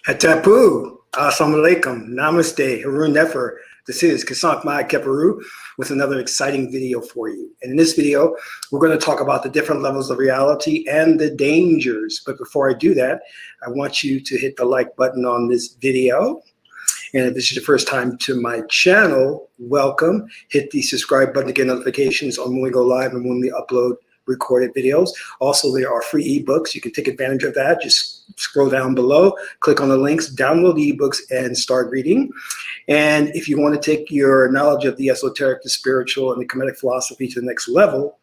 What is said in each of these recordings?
Atapu, Assalamu alaikum, Namaste, Harun Nefer. This is Kasank Mai Keperu with another exciting video for you. And in this video, we're going to talk about the different levels of reality and the dangers. But before I do that, I want you to hit the like button on this video. And if this is your first time to my channel, welcome. Hit the subscribe button to get notifications on when we go live and when we upload recorded videos. Also, there are free ebooks. You can take advantage of that. Just scroll down below, click on the links, download the ebooks, and start reading. And if you want to take your knowledge of the esoteric, the spiritual, and the Kemetic philosophy to the next level,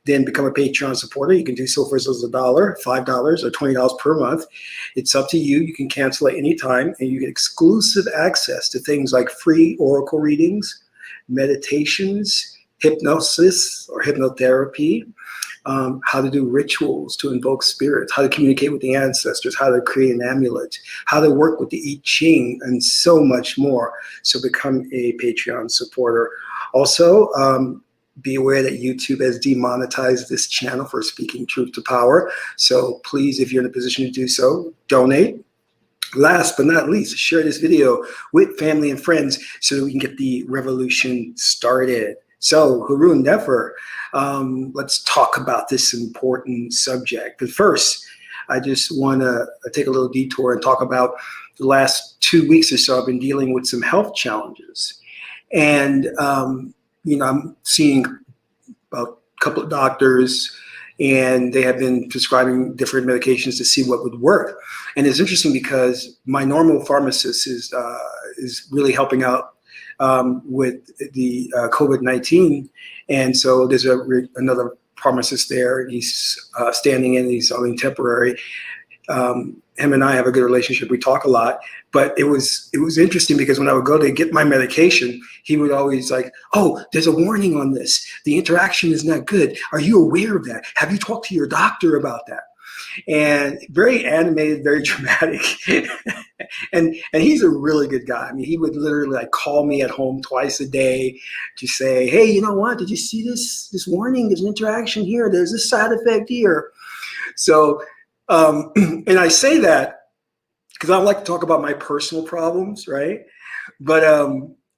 then become a Patreon supporter. You can do so for as little as $1, $5, or $20 per month. It's up to you. You can cancel at any time, and you get exclusive access to things like free oracle readings, meditations, hypnosis or hypnotherapy, how to do rituals to invoke spirits, how to communicate with the ancestors, how to create an amulet, how to work with the I-ching, and so much more. So become a Patreon supporter. Also, be aware that YouTube has demonetized this channel for speaking truth to power. So please, if you're in a position to do so, donate. Last but not least, share this video with family and friends so that we can get the revolution started. So Harun Nefer, let's talk about this important subject. But first, I just want to take a little detour and talk about the last 2 weeks or so. I've been dealing with some health challenges. And, you know, I'm seeing about a couple of doctors, and they have been prescribing different medications to see what would work. And it's interesting because my normal pharmacist is really helping out with the COVID-19. And so there's another pharmacist there. He's standing in, he's only temporary. Him and I have a good relationship. We talk a lot, but it was interesting because when I would go to get my medication, he would always like, oh, there's a warning on this. The interaction is not good. Are you aware of that? Have you talked to your doctor about that? And very animated, very dramatic. and he's a really good guy. I mean, he would literally like call me at home twice a day to say, hey, you know what? Did you see this warning? There's an interaction here. There's this side effect here. So, and I say that because I like to talk about my personal problems, right? But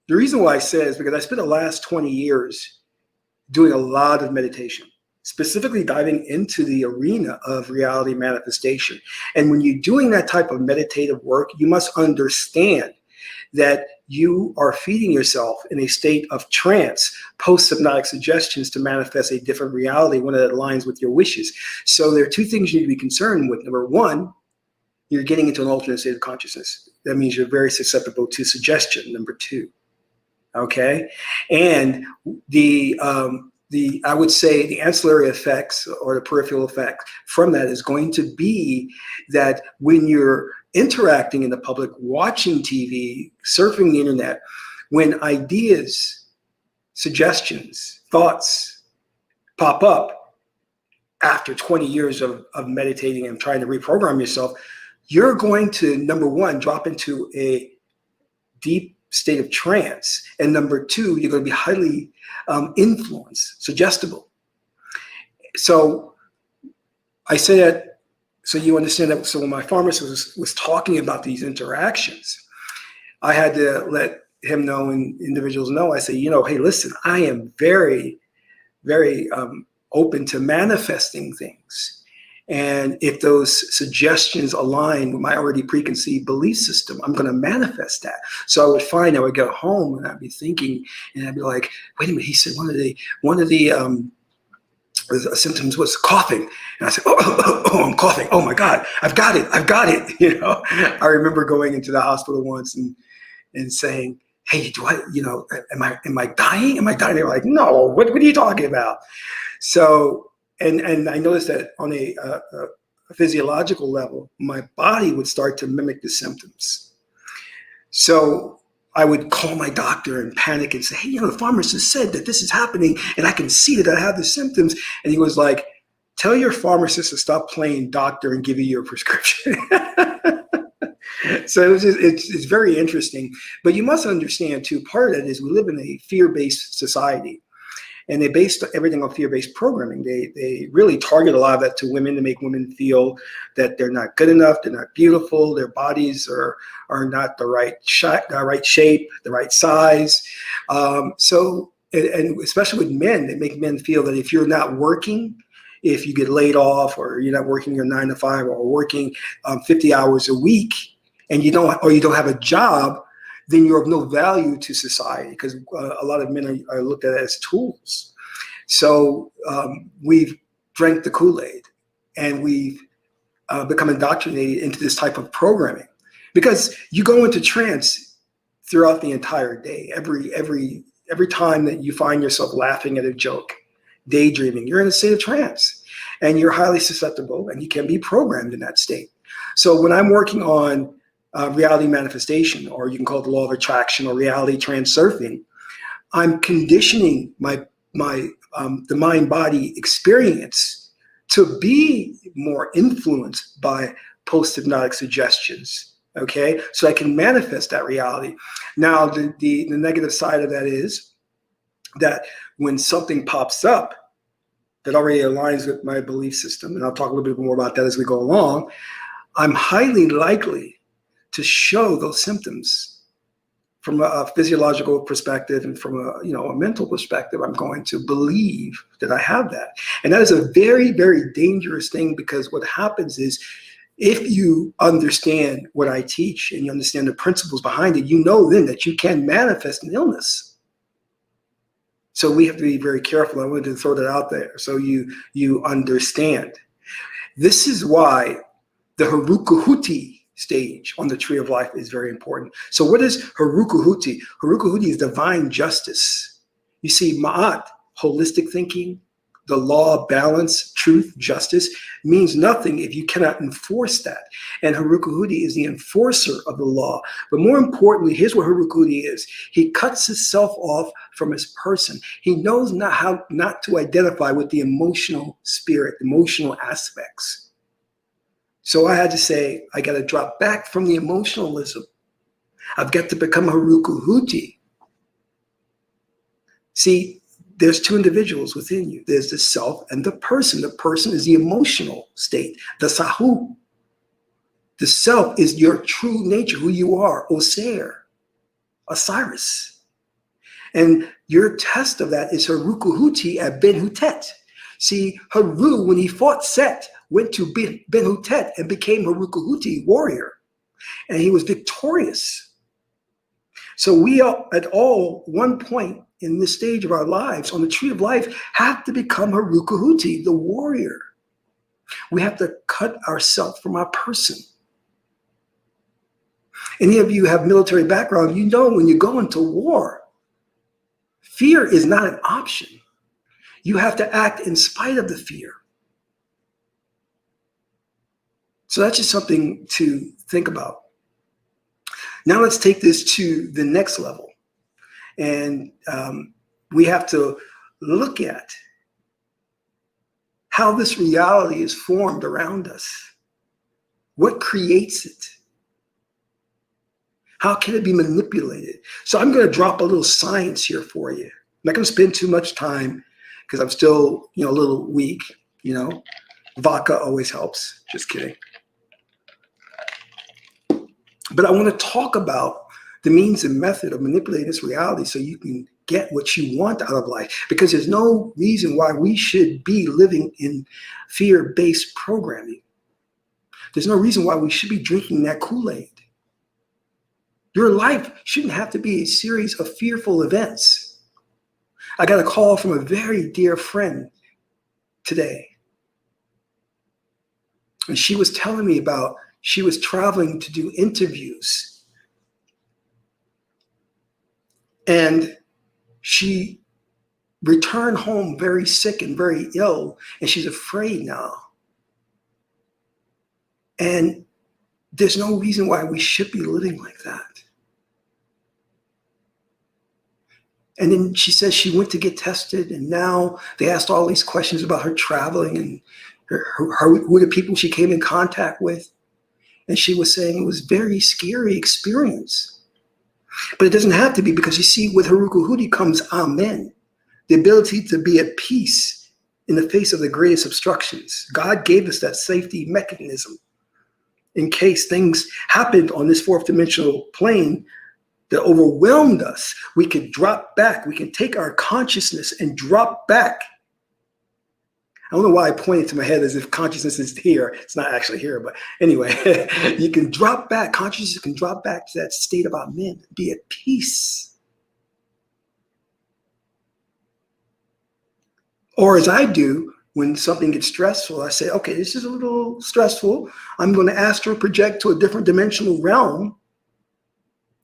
the reason why I say it is because I spent the last 20 years doing a lot of meditation, specifically diving into the arena of reality manifestation. And when you're doing that type of meditative work, you must understand that you are feeding yourself in a state of trance, post-hypnotic suggestions to manifest a different reality when it aligns with your wishes. So there are two things you need to be concerned with. Number one, you're getting into an alternate state of consciousness. That means you're very susceptible to suggestion. Number two, okay? And I would say the ancillary effects or the peripheral effect from that is going to be that when you're interacting in the public, watching TV, surfing the internet, when ideas, suggestions, thoughts pop up after 20 years of meditating and trying to reprogram yourself, you're going to, number one, drop into a deep state of trance. And number two, you're going to be highly influenced, suggestible. So I say that so you understand that. So when my pharmacist was talking about these interactions, I had to let him know and individuals know. I say, you know, hey, listen, I am very, very open to manifesting things. And if those suggestions align with my already preconceived belief system, I'm going to manifest that. So I would go home and I'd be thinking, and I'd be like, wait a minute, he said one of the symptoms was coughing. And I said, oh, I'm coughing. Oh my God, I've got it. You know, I remember going into the hospital once and saying, hey, am I dying? Am I dying? They were like, no, what are you talking about? So, and I noticed that on a physiological level, my body would start to mimic the symptoms. So I would call my doctor and panic and say, hey, you know, the pharmacist said that this is happening and I can see that I have the symptoms. And he was like, tell your pharmacist to stop playing doctor and give you your prescription. So it's very interesting. But you must understand too, part of that is we live in a fear-based society. And they based everything on fear-based programming. They really target a lot of that to women to make women feel that they're not good enough, they're not beautiful, their bodies are not the right shape, the right size. And especially with men, they make men feel that if you're not working, if you get laid off or you're not working your 9 to 5 or working 50 hours a week and you don't have a job, then you're of no value to society, because a lot of men are looked at as tools. So we've drank the Kool-Aid and we've become indoctrinated into this type of programming, because you go into trance throughout the entire day. Every time that you find yourself laughing at a joke, daydreaming, you're in a state of trance, and you're highly susceptible and you can be programmed in that state. So when I'm working on reality manifestation, or you can call it the law of attraction or reality transurfing, I'm conditioning the mind-body experience to be more influenced by post-hypnotic suggestions, okay? So I can manifest that reality. Now, the negative side of that is that when something pops up that already aligns with my belief system, and I'll talk a little bit more about that as we go along, I'm highly likely to show those symptoms from a physiological perspective, and from a mental perspective. I'm going to believe that I have that. And that is a very, very dangerous thing, because what happens is, if you understand what I teach and you understand the principles behind it, you know then that you can manifest an illness. So we have to be very careful. I wanted to throw that out there so you understand. This is why the Haruka-Huti stage on the tree of life is very important. So what is Haruka-Huti? Haruka-Huti is divine justice. You see, Ma'at, holistic thinking, the law of balance, truth, justice, means nothing if you cannot enforce that. And Haruka-Huti is the enforcer of the law. But more importantly, here's what Haruka-Huti is. He cuts himself off from his person. He knows how not to identify with the emotional spirit, emotional aspects. So I had to say, I got to drop back from the emotionalism. I've got to become Haruka-Huti. See, there's two individuals within you. There's the self and the person. The person is the emotional state, the Sahu. The self is your true nature, who you are, Osir, Osiris. And your test of that is Haruka-Huti at Ben-Hutet. See, Haru, when he fought Set, went to Ben-Hutet and became Haruka-Huti warrior. And he was victorious. So we are at one point in this stage of our lives, on the tree of life, have to become Haruka-Huti, the warrior. We have to cut ourselves from our person. Any of you have military background, you know when you go into war, fear is not an option. You have to act in spite of the fear. So that's just something to think about. Now let's take this to the next level. And we have to look at how this reality is formed around us. What creates it? How can it be manipulated? So I'm going to drop a little science here for you. I'm not going to spend too much time because I'm still, a little weak, Vodka always helps. Just kidding. But I want to talk about the means and method of manipulating this reality so you can get what you want out of life. Because there's no reason why we should be living in fear-based programming. There's no reason why we should be drinking that Kool-Aid. Your life shouldn't have to be a series of fearful events. I got a call from a very dear friend today. And she was telling me about she was traveling to do interviews. And she returned home very sick and very ill, and she's afraid now. And there's no reason why we should be living like that. And then she says she went to get tested, and now they asked all these questions about her traveling and who the people she came in contact with. And she was saying it was a very scary experience. But it doesn't have to be, because you see, with Haruka-Huti comes Amen. the ability to be at peace in the face of the greatest obstructions. God gave us that safety mechanism in case things happened on this fourth dimensional plane that overwhelmed us. We could drop back. We can take our consciousness and drop back. I don't know why I pointed to my head as if consciousness is here. It's not actually here, but anyway, you can drop back. Consciousness can drop back to that state of amen, be at peace. Or as I do, when something gets stressful, I say, okay, this is a little stressful. I'm going to astral project to a different dimensional realm,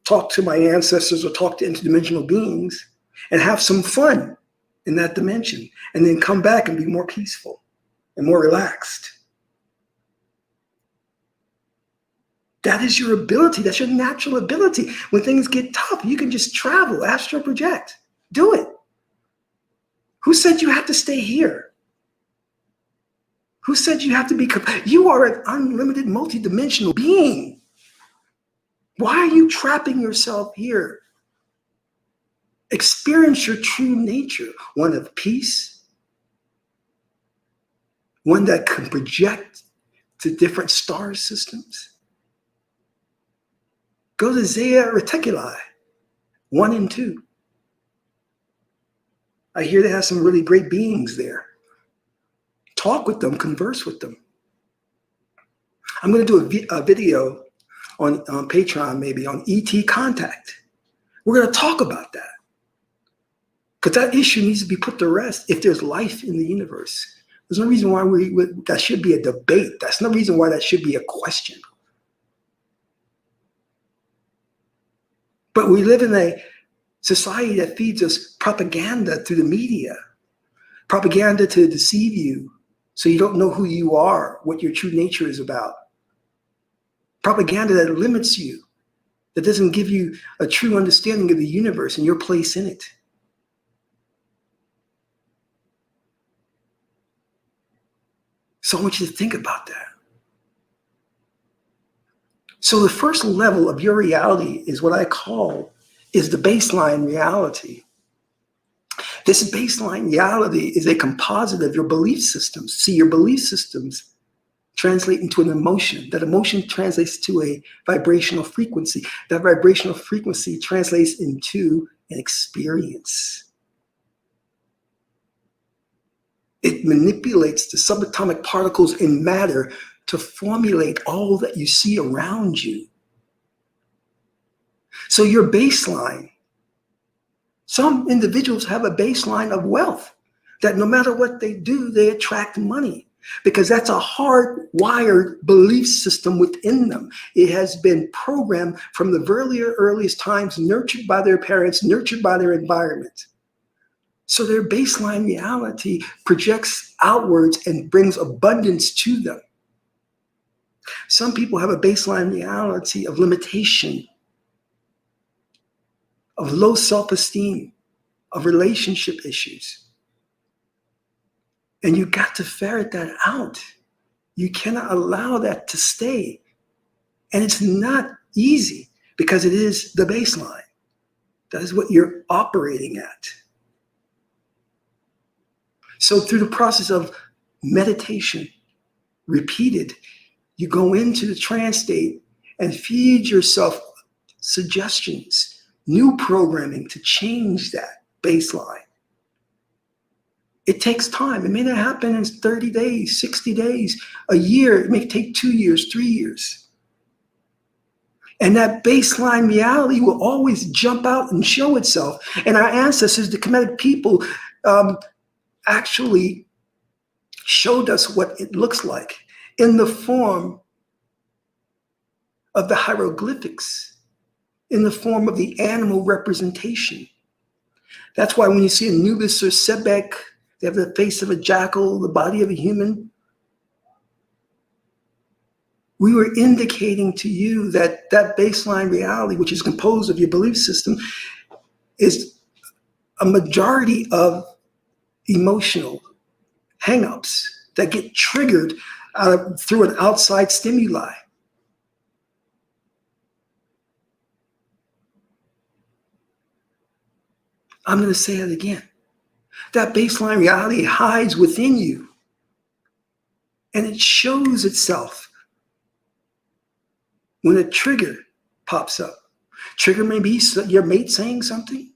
talk to my ancestors or talk to interdimensional beings, and have some fun in that dimension, and then come back and be more peaceful and more relaxed. That is your ability. That's your natural ability. When things get tough, you can just travel, astral project. Do it. Who said you have to stay here? Who said you have to be? You are an unlimited, multidimensional being. Why are you trapping yourself here? Experience your true nature, one of peace, one that can project to different star systems. Go to Zeta Reticuli, 1 and 2. I hear they have some really great beings there. Talk with them, converse with them. I'm going to do a video on Patreon, maybe on ET contact. We're going to talk about that. Because that issue needs to be put to rest if there's life in the universe. There's no reason why that should be a debate. That's no reason why that should be a question. But we live in a society that feeds us propaganda through the media, propaganda to deceive you so you don't know who you are, what your true nature is about. Propaganda that limits you, that doesn't give you a true understanding of the universe and your place in it. So I want you to think about that. So the first level of your reality is what I call is the baseline reality. This baseline reality is a composite of your belief systems. See, your belief systems translate into an emotion. That emotion translates to a vibrational frequency. That vibrational frequency translates into an experience. It manipulates the subatomic particles in matter to formulate all that you see around you. So your baseline, some individuals have a baseline of wealth that no matter what they do, they attract money because that's a hardwired belief system within them. It has been programmed from the earliest times, nurtured by their parents, nurtured by their environment. So their baseline reality projects outwards and brings abundance to them. Some people have a baseline reality of limitation, of low self-esteem, of relationship issues. And you got to ferret that out. You cannot allow that to stay. And it's not easy because it is the baseline. That is what you're operating at. So through the process of meditation, repeated, you go into the trance state and feed yourself suggestions, new programming to change that baseline. It takes time. It may not happen in 30 days, 60 days, a year. It may take 2 years, 3 years. And that baseline reality will always jump out and show itself. And our ancestors, the Kemetic people, actually showed us what it looks like in the form of the hieroglyphics, in the form of the animal representation. That's why when you see Anubis or Sebek, they have the face of a jackal, the body of a human. We were indicating to you that that baseline reality, which is composed of your belief system, is a majority of emotional hangups that get triggered through an outside stimuli. I'm going to say it again. That baseline reality hides within you, and it shows itself when a trigger pops up. Trigger may be your mate saying something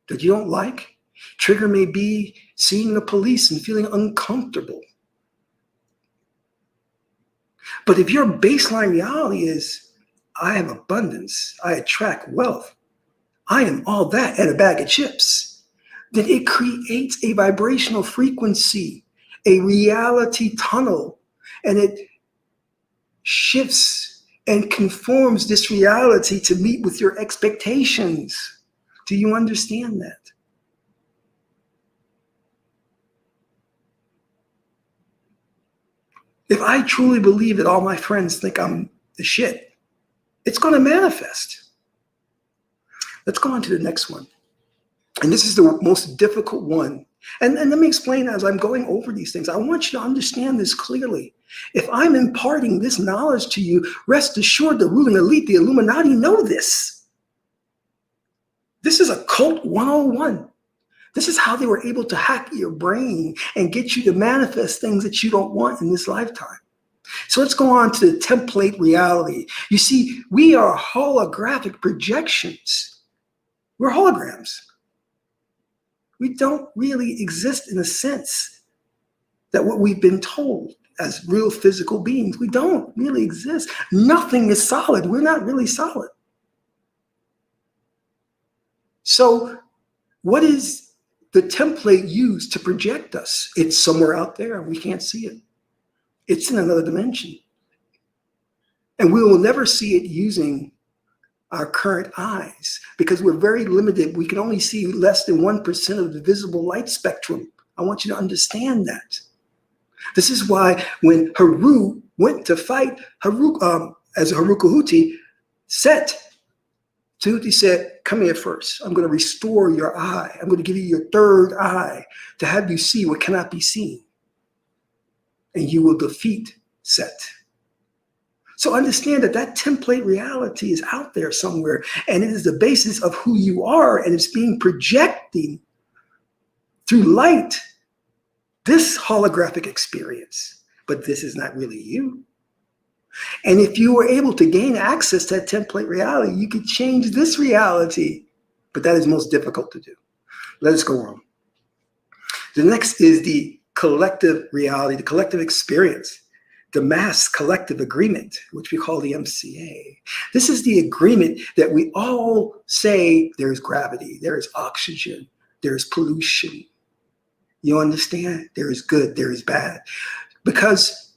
that you don't like. Trigger may be seeing the police and feeling uncomfortable. But if your baseline reality is, I have abundance, I attract wealth, I am all that and a bag of chips, then it creates a vibrational frequency, a reality tunnel, and it shifts and conforms this reality to meet with your expectations. Do you understand that? If I truly believe that all my friends think I'm the shit, it's going to manifest. Let's go on to the next one. And this is the most difficult one. And let me explain as I'm going over these things. I want you to understand this clearly. If I'm imparting this knowledge to you, rest assured the ruling elite, the Illuminati, know this. This is occult 101. This is how they were able to hack your brain and get you to manifest things that you don't want in this lifetime. So let's go on to the template reality. You see, we are holographic projections. We're holograms. We don't really exist in a sense that what we've been told as real physical beings. We don't really exist. Nothing is solid. We're not really solid. So what is the template used to project us? It's somewhere out there and we can't see it. It's in another dimension. And we will never see it using our current eyes because we're very limited. We can only see less than 1% of the visible light spectrum. I want you to understand that. This is why when Haru went to fight, as Haruka Huti, Tahuti said, come here first. I'm going to restore your eye. I'm going to give you your third eye to have you see what cannot be seen. And you will defeat Set. So understand that that template reality is out there somewhere, and it is the basis of who you are, and it's being projected through light, this holographic experience. But this is not really you. And if you were able to gain access to that template reality, you could change this reality, but that is most difficult to do. Let us go on. The next is the collective reality, the collective experience. The mass collective agreement, which we call the MCA. This is the agreement that we all say there is gravity, there is oxygen, there is pollution. You understand? There is good, there is bad. Because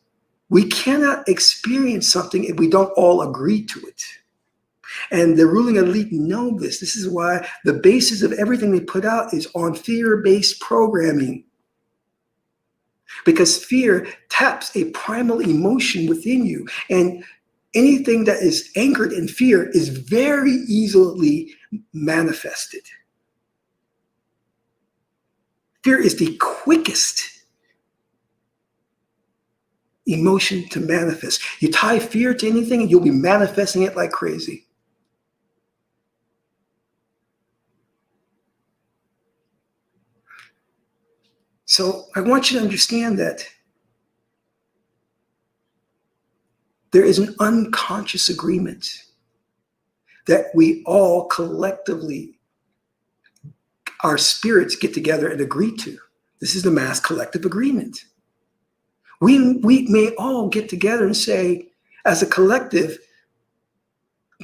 we cannot experience something if we don't all agree to it. And the ruling elite know this. This is why the basis of everything they put out is on fear-based programming. Because fear taps a primal emotion within you. And anything that is anchored in fear is very easily manifested. Fear is the quickest emotion to manifest. You tie fear to anything and you'll be manifesting it like crazy. So I want you to understand that there is an unconscious agreement that we all collectively, our spirits get together and agree to. This is the mass collective agreement. We may all get together and say, as a collective,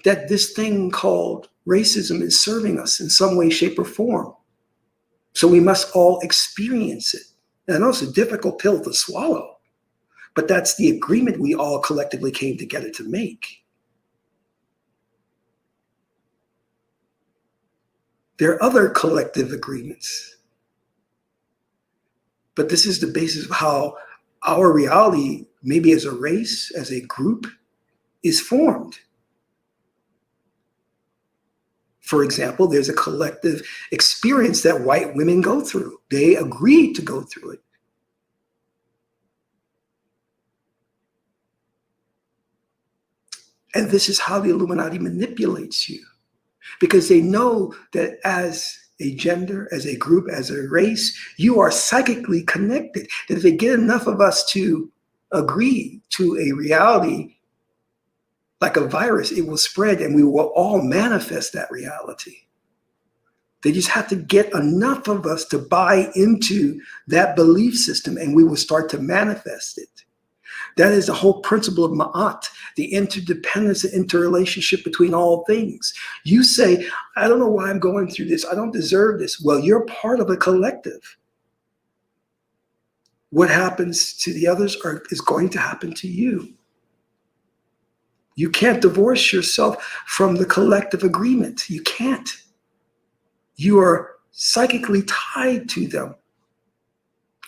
that this thing called racism is serving us in some way, shape, or form. So we must all experience it. And I know it's a difficult pill to swallow, but that's the agreement we all collectively came together to make. There are other collective agreements, but this is the basis of how our reality, maybe as a race, as a group, is formed. For example, there's a collective experience that white women go through. They agreed to go through it. And this is how the Illuminati manipulates you. Because they know that as a gender, as a group, as a race, you are psychically connected. That if they get enough of us to agree to a reality like a virus, it will spread and we will all manifest that reality. They just have to get enough of us to buy into that belief system and we will start to manifest it. That is the whole principle of Ma'at, the interdependence and interrelationship between all things. You say, I don't know why I'm going through this. I don't deserve this. Well, you're part of a collective. What happens to the others is going to happen to you. You can't divorce yourself from the collective agreement. You can't. You are psychically tied to them.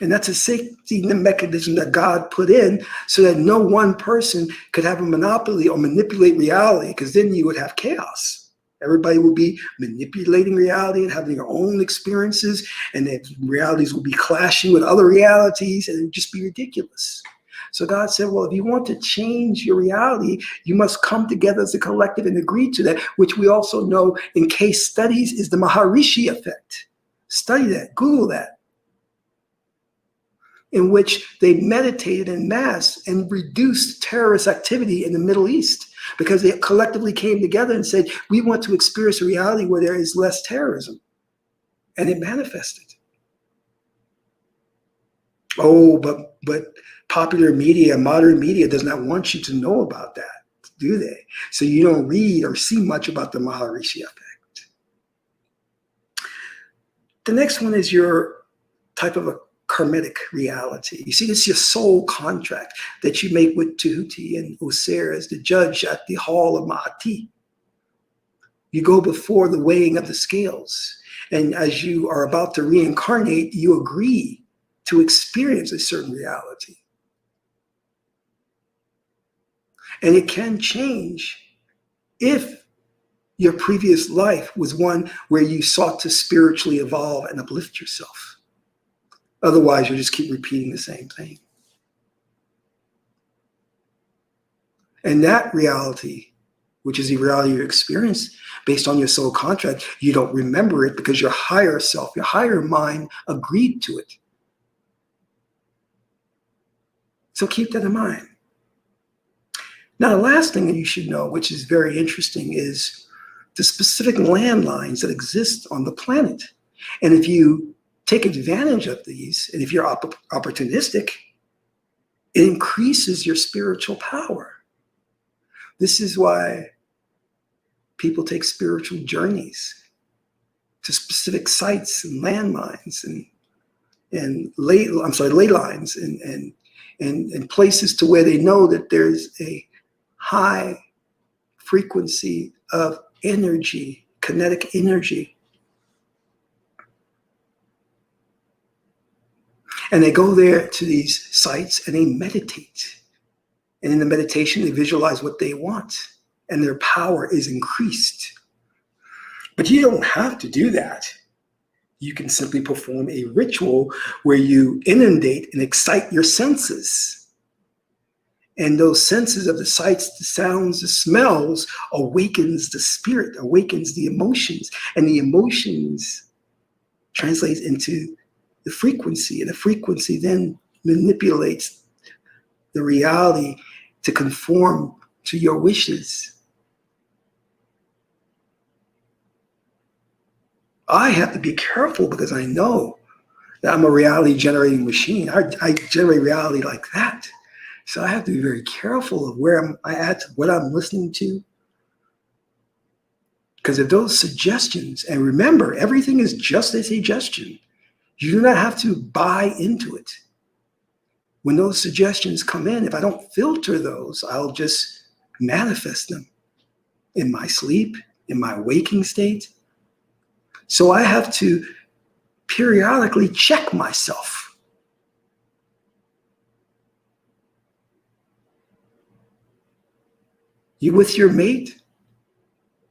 And that's a safety mechanism that God put in so that no one person could have a monopoly or manipulate reality, because then you would have chaos. Everybody will be manipulating reality and having their own experiences, and then realities will be clashing with other realities, and it would just be ridiculous. So God said, well, if you want to change your reality, you must come together as a collective and agree to that, which we also know in case studies is the Maharishi effect. Study that, Google that, in which they meditated en masse and reduced terrorist activity in the Middle East because they collectively came together and said, we want to experience a reality where there is less terrorism. And it manifested. Oh, but popular media, modern media does not want you to know about that, do they? So you don't read or see much about the Maharishi effect. The next one is your type of a karmic reality. You see, it's your soul contract that you make with Tahuti and Osiris, the judge at the hall of Ma'ati. You go before the weighing of the scales. And as you are about to reincarnate, you agree to experience a certain reality. And it can change if your previous life was one where you sought to spiritually evolve and uplift yourself. Otherwise, you'll just keep repeating the same thing. And that reality, which is the reality you experience based on your soul contract, you don't remember it because your higher self, your higher mind agreed to it. So keep that in mind. Now, the last thing that you should know, which is very interesting, is the specific landlines that exist on the planet. And if you take advantage of these, and if you're opportunistic, it increases your spiritual power. This is why people take spiritual journeys to specific sites and landmines and ley lines and places to where they know that there's a high frequency of energy, kinetic energy. And they go there to these sites and they meditate. And in the meditation, they visualize what they want and their power is increased. But you don't have to do that. You can simply perform a ritual where you inundate and excite your senses. And those senses of the sights, the sounds, the smells awakens the spirit, awakens the emotions. And the emotions translates into the frequency. And the frequency then manipulates the reality to conform to your wishes. I have to be careful because I know that I'm a reality generating machine. I generate reality like that. So I have to be very careful of where I'm at, what I'm listening to. Because if those suggestions, and remember, everything is just a suggestion. You do not have to buy into it. When those suggestions come in, if I don't filter those, I'll just manifest them in my sleep, in my waking state. So I have to periodically check myself. You with your mate?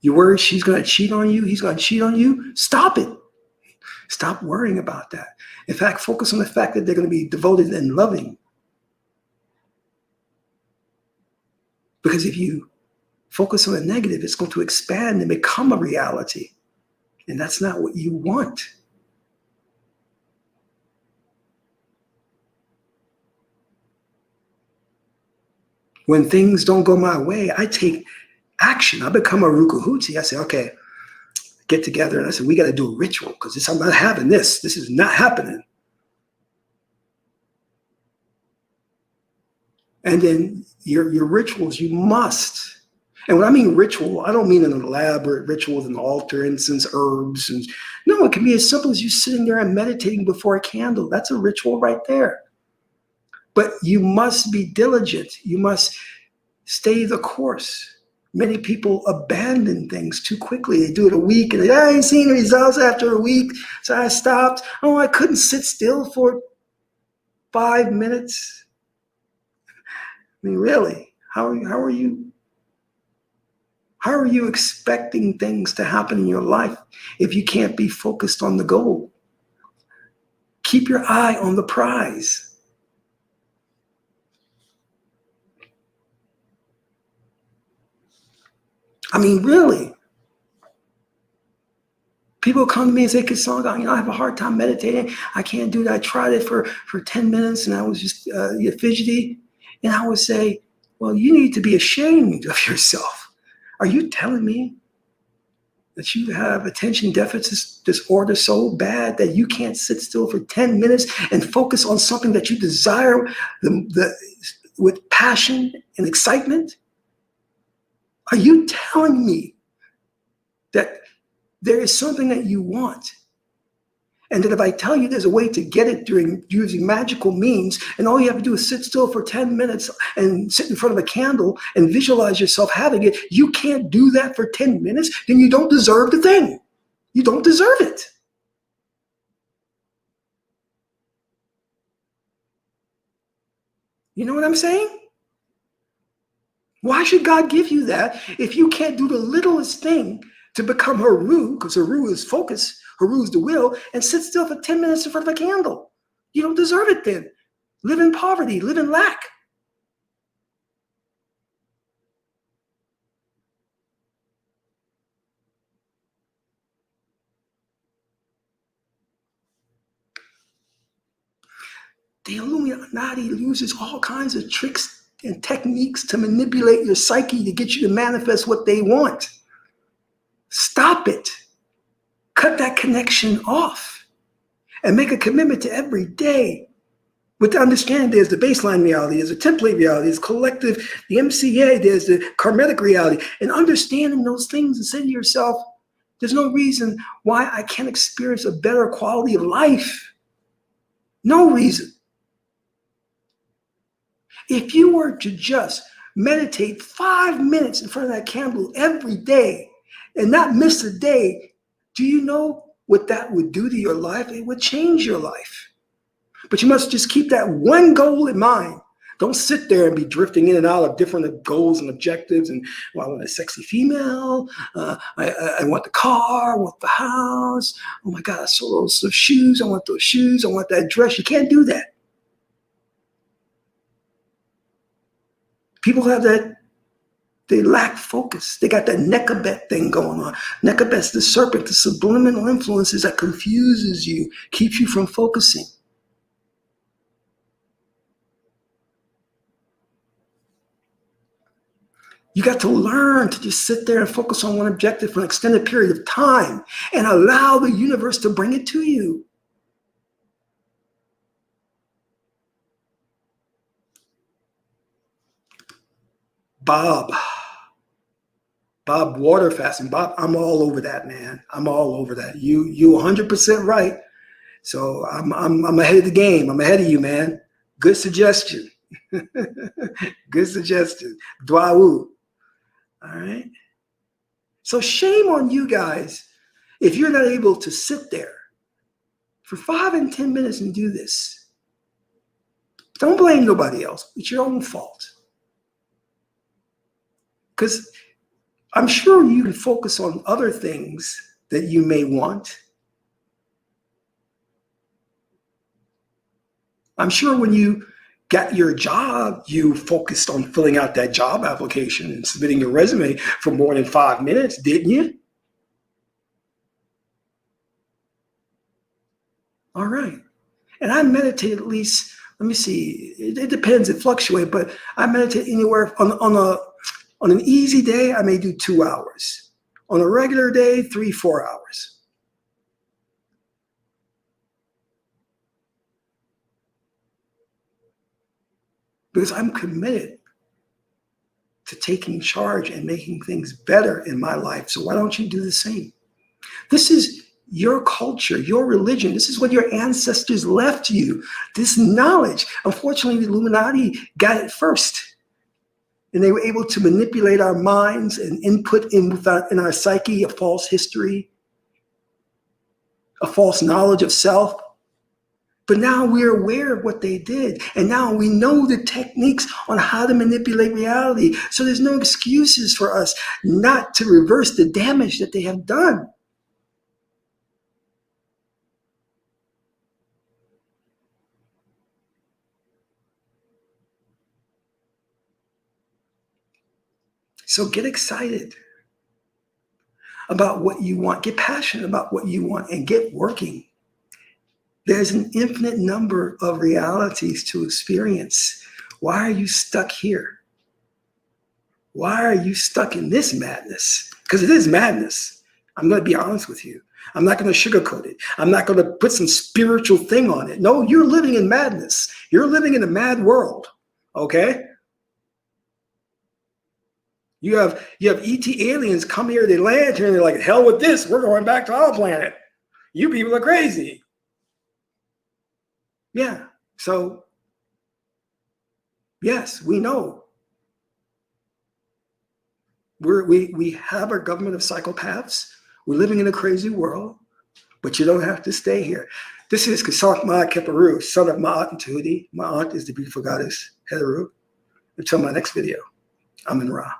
You worry she's going to cheat on you? He's going to cheat on you? Stop it. Stop worrying about that. In fact, focus on the fact that they're going to be devoted and loving. Because if you focus on the negative, it's going to expand and become a reality. And that's not what you want. When things don't go my way, I take action. I become a rukuhuti. I say, okay, get together. And I said, we got to do a ritual because I'm not having this. This is not happening. And then your rituals, you must. And when I mean ritual, I don't mean an elaborate ritual with an altar, incense, herbs. And no, it can be as simple as you sitting there and meditating before a candle. That's a ritual right there. But you must be diligent. You must stay the course. Many people abandon things too quickly. They do it a week and I ain't seen results after a week, so I stopped. Oh, I couldn't sit still for 5 minutes. I mean, really, how are you expecting things to happen in your life if you can't be focused on the goal? Keep your eye on the prize. I mean, really. People come to me and say, Kasong, I have a hard time meditating. I can't do that. I tried it for 10 minutes and I was just fidgety. And I would say, well, you need to be ashamed of yourself. Are you telling me that you have attention deficit disorder so bad that you can't sit still for 10 minutes and focus on something that you desire with passion and excitement? Are you telling me that there is something that you want, and that if I tell you there's a way to get it using magical means, and all you have to do is sit still for 10 minutes and sit in front of a candle and visualize yourself having it, you can't do that for 10 minutes, then you don't deserve the thing. You don't deserve it. You know what I'm saying? Why should God give you that if you can't do the littlest thing to become Haru, because Haru is focus, Haru is the will, and sit still for 10 minutes in front of a candle? You don't deserve it then. Live in poverty, live in lack. The Illuminati uses all kinds of tricks and techniques to manipulate your psyche to get you to manifest what they want. Stop it. Cut that connection off and make a commitment to every day with the understanding there's the baseline reality, there's a template reality, there's collective, the MCA, there's the karmic reality, and understanding those things and say to yourself, there's no reason why I can't experience a better quality of life. No reason. If you were to just meditate 5 minutes in front of that candle every day and not miss a day, do you know what that would do to your life? It would change your life. But you must just keep that one goal in mind. Don't sit there and be drifting in and out of different goals and objectives. And well, I want a sexy female. I want the car. I want the house. Oh my God, I saw those shoes. I want those shoes. I want that dress. You can't do that. People have that. They lack focus. They got that Nekabet thing going on. Nekabet's the serpent, the subliminal influences that confuses you, keeps you from focusing. You got to learn to just sit there and focus on one objective for an extended period of time and allow the universe to bring it to you. Bob water fasting. Bob, I'm all over that, man. I'm all over that. You 100% right. So I'm ahead of the game. I'm ahead of you, man. Good suggestion. Good suggestion. Dwawu. All right. So shame on you guys if you're not able to sit there for 5 and 10 minutes and do this. Don't blame nobody else. It's your own fault. Because I'm sure you can focus on other things that you may want. I'm sure when you got your job, you focused on filling out that job application and submitting your resume for more than 5 minutes, didn't you? All right. And I meditate at least, let me see, it depends, it fluctuates, but I meditate anywhere on an easy day, I may do 2 hours. On a regular day, 3, 4 hours. Because I'm committed to taking charge and making things better in my life. So why don't you do the same? This is your culture, your religion. This is what your ancestors left you. This knowledge. Unfortunately, the Illuminati got it first. And they were able to manipulate our minds and input in our psyche a false history, a false knowledge of self. But now we're aware of what they did. And now we know the techniques on how to manipulate reality. So there's no excuses for us not to reverse the damage that they have done. So get excited about what you want. Get passionate about what you want and get working. There's an infinite number of realities to experience. Why are you stuck here? Why are you stuck in this madness? Because it is madness. I'm going to be honest with you. I'm not going to sugarcoat it. I'm not going to put some spiritual thing on it. No, you're living in madness. You're living in a mad world. Okay? You have ET aliens come here, they land here, and they're like, hell with this. We're going back to our planet. You people are crazy. Yeah. So, yes, we know. We have our government of psychopaths. We're living in a crazy world, but you don't have to stay here. This is Kasak Ma Keparu, son of Ma'at and Tahuti. My aunt is the beautiful goddess Heteru. Until my next video, I'm in Ra.